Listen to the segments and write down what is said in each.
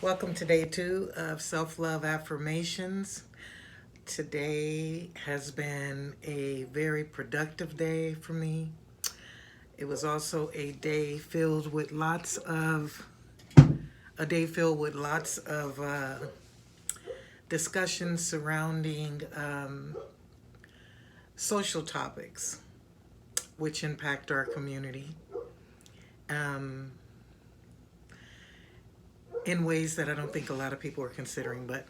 Welcome to day 2 of Self-Love Affirmations. Today has been a very productive day for me. It was also a day filled with lots of discussions surrounding social topics which impact our community um, in ways that I don't think a lot of people are considering, but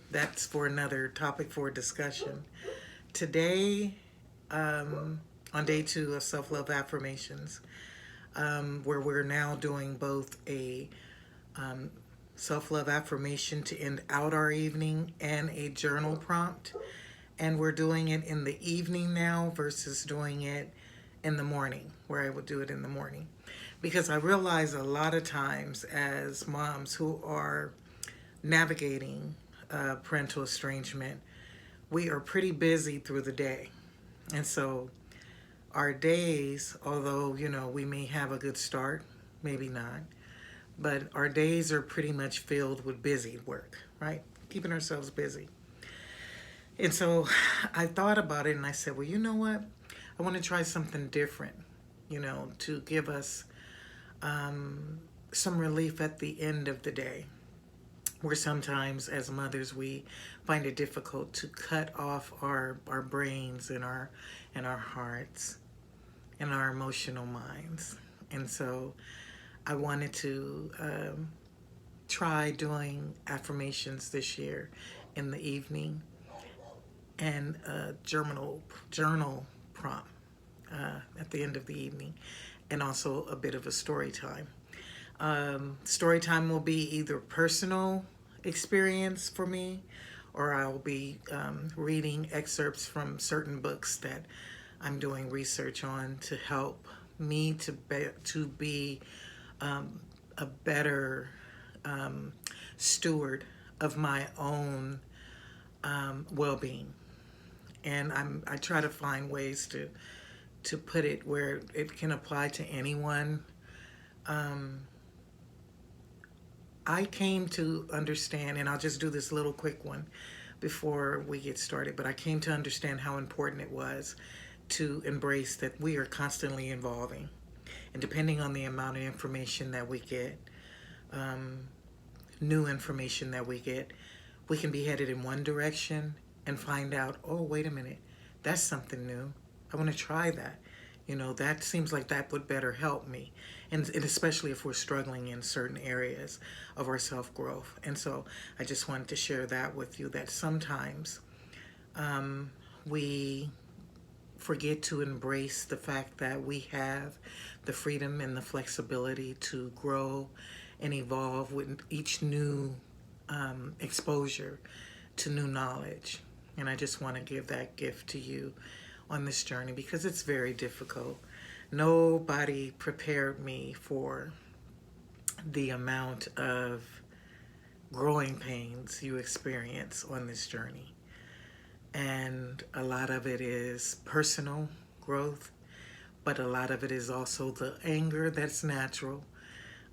that's for another topic for discussion. Today, on day 2 of Self Love Affirmations, where we're now doing both a self love affirmation to end out our evening and a journal prompt. And we're doing it in the evening now versus doing it in the morning, where I would do it in the morning. Because I realize a lot of times as moms who are navigating parental estrangement, we are pretty busy through the day. And so our days, although, we may have a good start, maybe not, but our days are pretty much filled with busy work, right? Keeping ourselves busy. And so I thought about it and I said, well, you know what? I want to try something different, to give us some relief at the end of the day, where sometimes as mothers we find it difficult to cut off our brains and our hearts and our emotional minds. And so I wanted to try doing affirmations this year in the evening and a journal prompt at the end of the evening, and also a bit of a story time. Story time will be either personal experience for me, or I'll be reading excerpts from certain books that I'm doing research on to help me to be a better steward of my own well-being. And I try to find ways to put it where it can apply to anyone. I came to understand, and I'll just do this little quick one before we get started, but I came to understand how important it was to embrace that we are constantly evolving. And depending on the amount of information that we get, new information that we get, we can be headed in one direction and find out, oh, wait a minute, that's something new. I want to try that. That seems like that would better help me. And especially if we're struggling in certain areas of our self-growth. And so I just wanted to share that with you, that sometimes we forget to embrace the fact that we have the freedom and the flexibility to grow and evolve with each new exposure to new knowledge. And I just want to give that gift to you on this journey because it's very difficult. Nobody prepared me for the amount of growing pains you experience on this journey. And a lot of it is personal growth, but a lot of it is also the anger that's natural,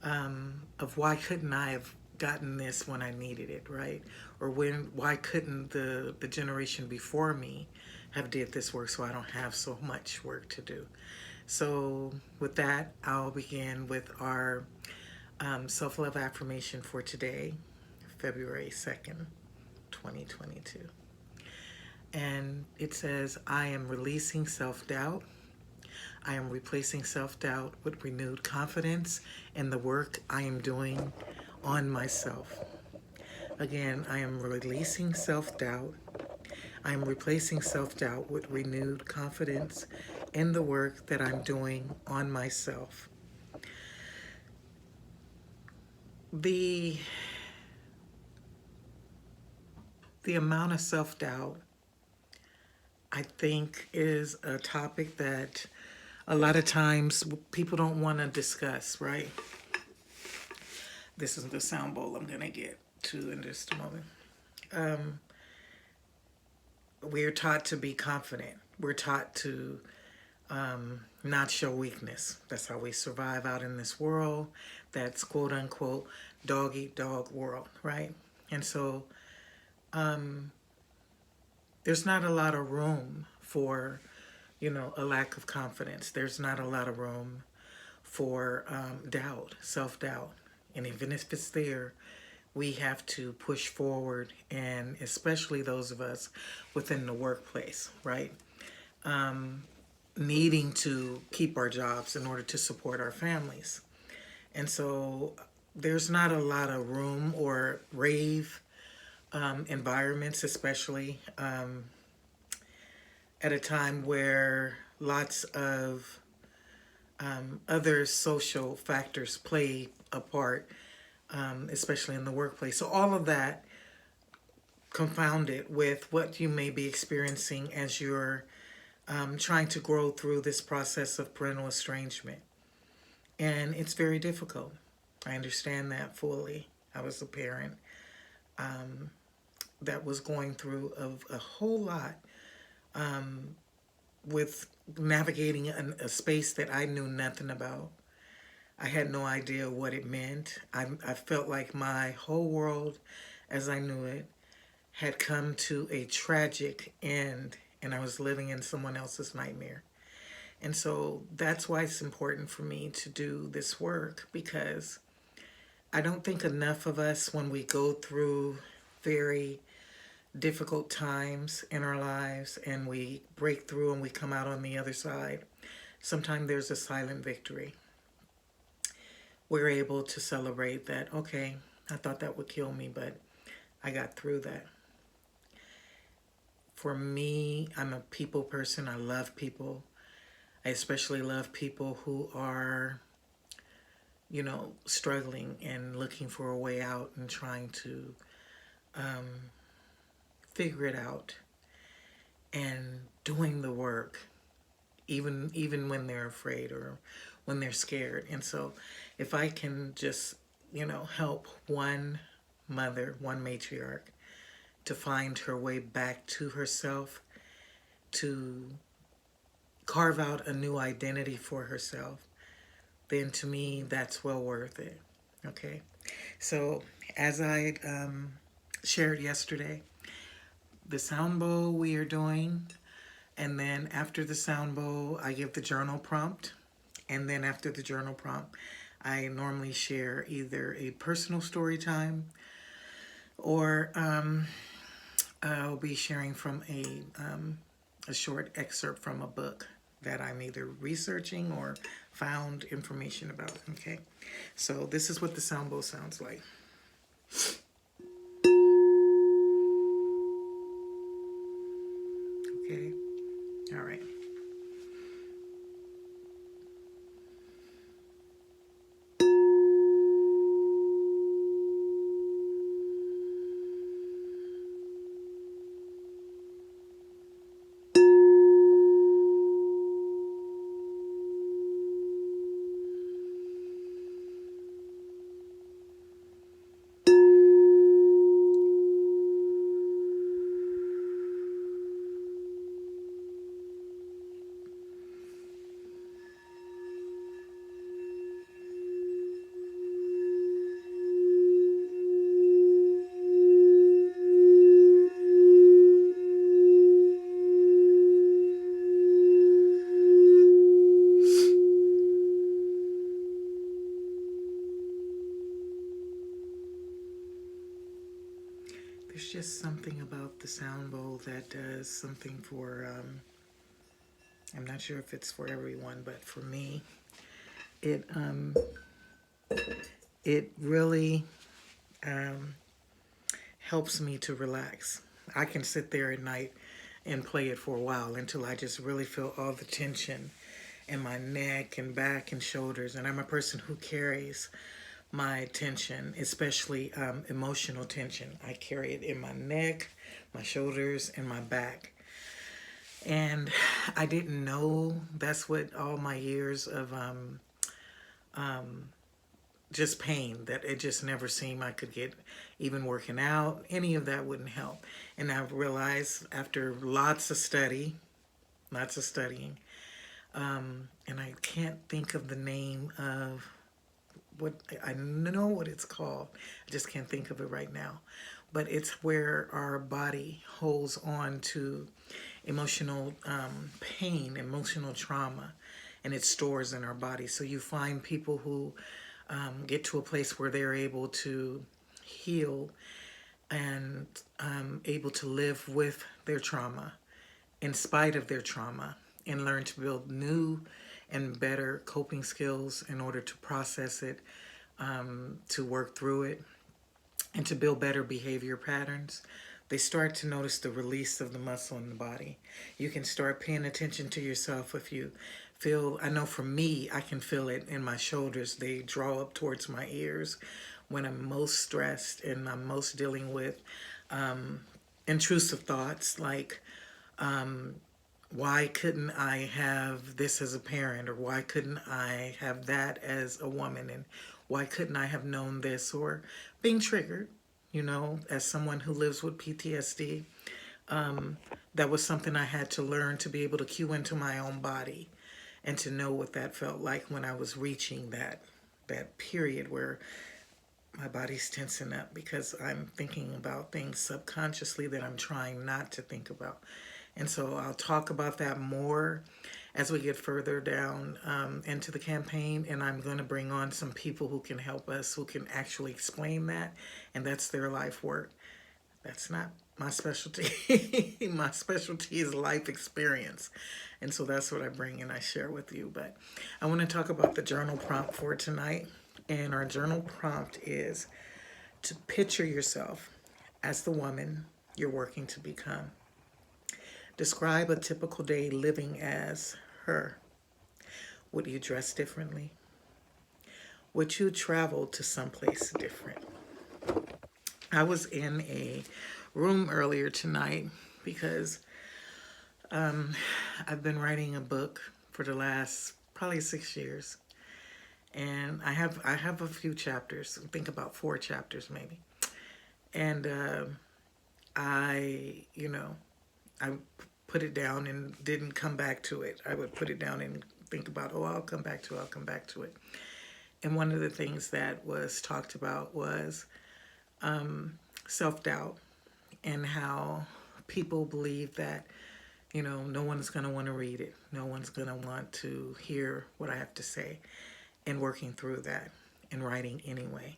of why couldn't I have gotten this when I needed it, right? Or why couldn't the generation before me have did this work so I don't have so much work to do? So with that, I'll begin with our self-love affirmation for today, February 2nd, 2022. And it says, I am releasing self-doubt. I am replacing self-doubt with renewed confidence in the work I am doing on myself. Again, I am releasing self-doubt. I am replacing self-doubt with renewed confidence in the work that I'm doing on myself. The amount of self-doubt, I think, is a topic that a lot of times people don't want to discuss, right? This is the sound bowl I'm going to get to in just a moment. We're taught to be confident. We're taught to not show weakness. That's how we survive out in this world. that's quote unquote dog eat dog world, right? And so there's not a lot of room for, a lack of confidence. There's not a lot of room for doubt, self-doubt. And even if it's there, we have to push forward, and especially those of us within the workplace, right? Needing to keep our jobs in order to support our families. And so there's not a lot of room or rave environments, especially at a time where lots of other social factors play a part, especially in the workplace. So all of that confounded with what you may be experiencing as you're trying to grow through this process of parental estrangement. And it's very difficult. I understand that fully. I was a parent that was going through a whole lot with navigating a space that I knew nothing about. I had no idea what it meant. I felt like my whole world as I knew it had come to a tragic end, and I was living in someone else's nightmare. And so that's why it's important for me to do this work, because I don't think enough of us, when we go through very difficult times in our lives and we break through and we come out on the other side, sometimes there's a silent victory. We're able to celebrate that, okay, I thought that would kill me, but I got through that. For me, I'm a people person. I love people. I especially love people who are, struggling and looking for a way out and trying to figure it out and doing the work, even when they're afraid or when they're scared. And so if I can just, help one mother, one matriarch, to find her way back to herself, to carve out a new identity for herself, then to me, that's well worth it. Okay? So as I shared yesterday, the sound bowl we are doing, and then after the sound bowl, I give the journal prompt. And then after the journal prompt, I normally share either a personal story time, or I'll be sharing from a short excerpt from a book that I'm either researching or found information about. Okay, so this is what the sound bowl sounds like. Okay, all right. There's just something about the sound bowl that does something for, I'm not sure if it's for everyone, but for me, it it really helps me to relax. I can sit there at night and play it for a while until I just really feel all the tension in my neck and back and shoulders. And I'm a person who carries my tension, especially emotional tension. I carry it in my neck, my shoulders, and my back. And I didn't know that's what all my years of just pain, that it just never seemed I could get, even working out, any of that wouldn't help. And I realized after lots of studying, and I can't think of the name of what I know what it's called. I just can't think of it right now. But it's where our body holds on to emotional pain, emotional trauma, and it stores in our body. So you find people who get to a place where they're able to heal and able to live with their trauma in spite of their trauma and learn to build new and better coping skills in order to process it, to work through it, and to build better behavior patterns. They start to notice the release of the muscle in the body. You can start paying attention to yourself if you feel, I know for me, I can feel it in my shoulders. They draw up towards my ears when I'm most stressed and I'm most dealing with intrusive thoughts like, why couldn't I have this as a parent, or why couldn't I have that as a woman, and why couldn't I have known this, or being triggered, as someone who lives with PTSD. That was something I had to learn to be able to cue into my own body and to know what that felt like when I was reaching that period where my body's tensing up because I'm thinking about things subconsciously that I'm trying not to think about. And so I'll talk about that more as we get further down into the campaign. And I'm going to bring on some people who can help us, who can actually explain that. And that's their life work. That's not my specialty. My specialty is life experience. And so that's what I bring and I share with you. But I want to talk about the journal prompt for tonight. And our journal prompt is to picture yourself as the woman you're working to become. Describe a typical day living as her. Would you dress differently? Would you travel to someplace different? I was in a room earlier tonight because I've been writing a book for the last probably 6 years. And I have a few chapters, I think about 4 chapters maybe. And I put it down and didn't come back to it. I would put it down and think about, I'll come back to it. And one of the things that was talked about was self-doubt and how people believe that, no one's going to want to read it. No one's going to want to hear what I have to say. And working through that and writing anyway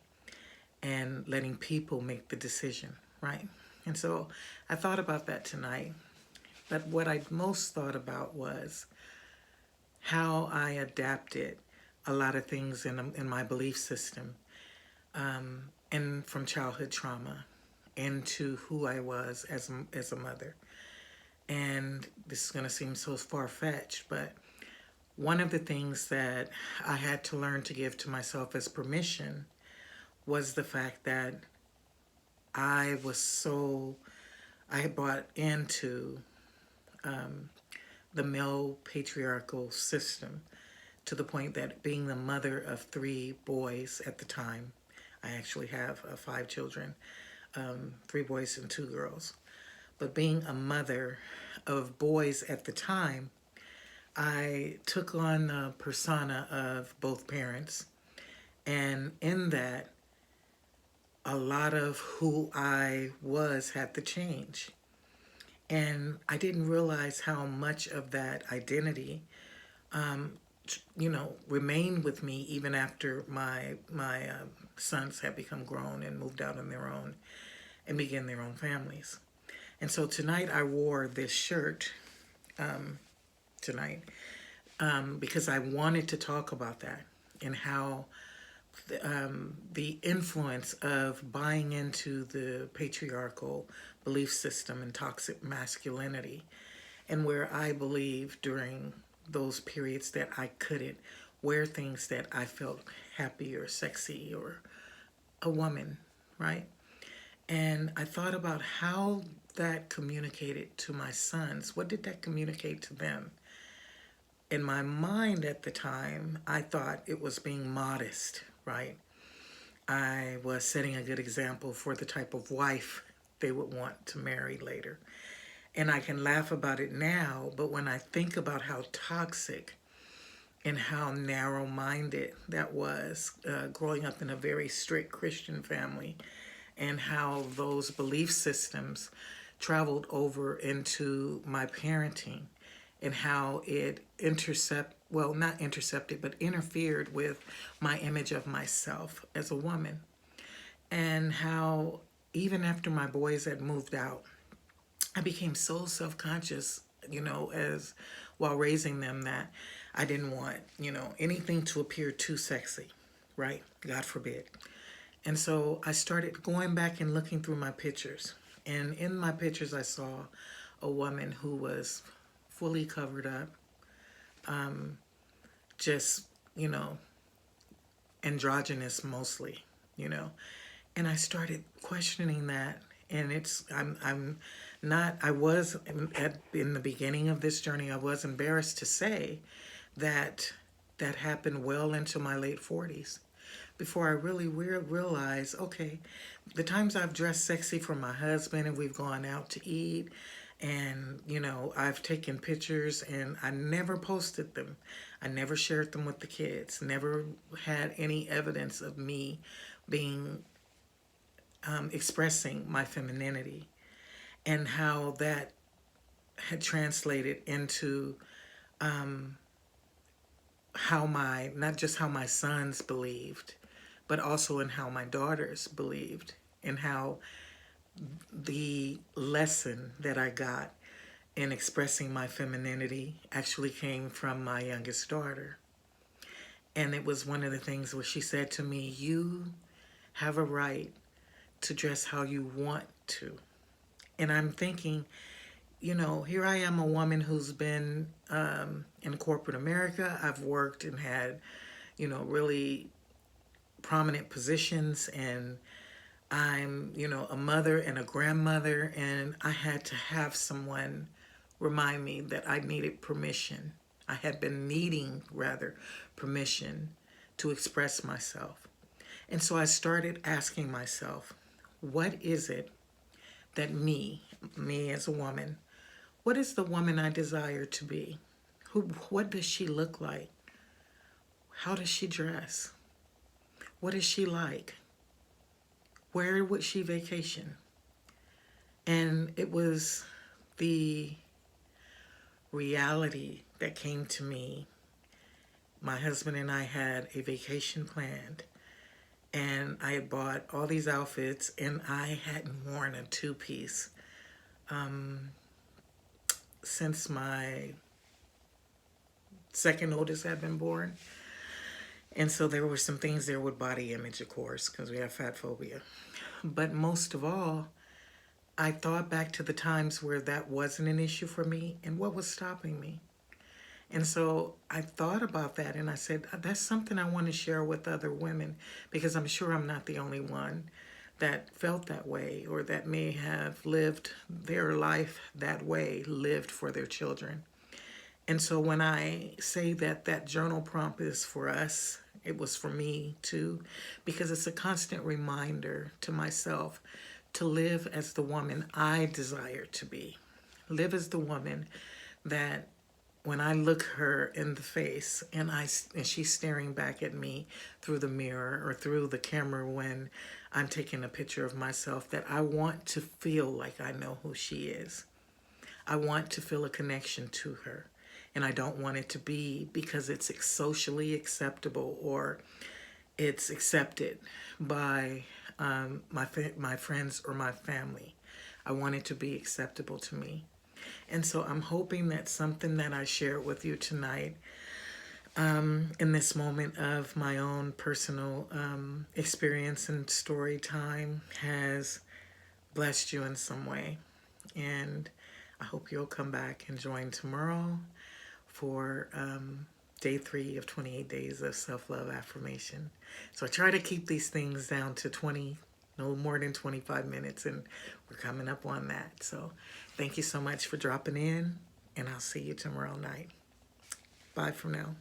and letting people make the decision, right? And so I thought about that tonight. But what I most thought about was how I adapted a lot of things in my belief system and from childhood trauma into who I was as a mother. And this is going to seem so far-fetched, but one of the things that I had to learn to give to myself as permission was the fact that I had bought into the male patriarchal system to the point that being the mother of 3 boys at the time, I actually have 5 children, 3 boys and 2 girls, but being a mother of boys at the time, I took on the persona of both parents, and in that, a lot of who I was had to change. And I didn't realize how much of that identity, remained with me even after my sons had become grown and moved out on their own and began their own families. And so tonight I wore this shirt tonight because I wanted to talk about that and how the influence of buying into the patriarchal belief system and toxic masculinity, and where I believe during those periods that I couldn't wear things that I felt happy or sexy or a woman, right? And I thought about how that communicated to my sons. What did that communicate to them? In my mind at the time, I thought it was being modest, right? I was setting a good example for the type of wife they would want to marry later. And I can laugh about it now, but when I think about how toxic and how narrow-minded that was, growing up in a very strict Christian family, and how those belief systems traveled over into my parenting, and how it not intercepted, but interfered with my image of myself as a woman. And how even after my boys had moved out, I became so self-conscious, as while raising them, that I didn't want, anything to appear too sexy, right? God forbid. And so I started going back and looking through my pictures. And in my pictures, I saw a woman who was fully covered up, just, androgynous mostly, you know. And I started questioning that. And I'm not, I was, in the beginning of this journey, I was embarrassed to say that that happened well into my late 40s, before I really realized, okay, the times I've dressed sexy for my husband and we've gone out to eat, and, I've taken pictures and I never posted them. I never shared them with the kids, never had any evidence of me being, expressing my femininity, and how that had translated into, not just how my sons believed, but also in how my daughters believed, and how the lesson that I got in expressing my femininity actually came from my youngest daughter. And it was one of the things where she said to me, "You have a right to dress how you want to." And I'm thinking, here I am, a woman who's been, in corporate America. I've worked and had, really prominent positions, and I'm, a mother and a grandmother, and I had to have someone remind me that I needed permission. I had been needing, rather, permission to express myself. And so I started asking myself, what is it that me as a woman, what is the woman I desire to be? What does she look like? How does she dress? What is she like? Where would she vacation? And it was the reality that came to me. My husband and I had a vacation planned, and I had bought all these outfits, and I hadn't worn a two-piece since my second oldest had been born. And so there were some things there with body image, of course, because we have fat phobia. But most of all, I thought back to the times where that wasn't an issue for me and what was stopping me. And so I thought about that, and I said, that's something I want to share with other women, because I'm sure I'm not the only one that felt that way, or that may have lived their life that way, lived for their children. And so when I say that that journal prompt is for us, it was for me too, because it's a constant reminder to myself to live as the woman I desire to be. Live as the woman that when I look her in the face, and she's staring back at me through the mirror or through the camera when I'm taking a picture of myself, that I want to feel like I know who she is. I want to feel a connection to her. And I don't want it to be because it's socially acceptable or it's accepted by my friends or my family. I want it to be acceptable to me. And so I'm hoping that something that I share with you tonight, in this moment of my own personal experience and story time, has blessed you in some way. And I hope you'll come back and join tomorrow for day 3 of 28 days of self-love affirmation. So I try to keep these things down to 20, no more than 25 minutes, and we're coming up on that. So thank you so much for dropping in, and I'll see you tomorrow night. Bye for now.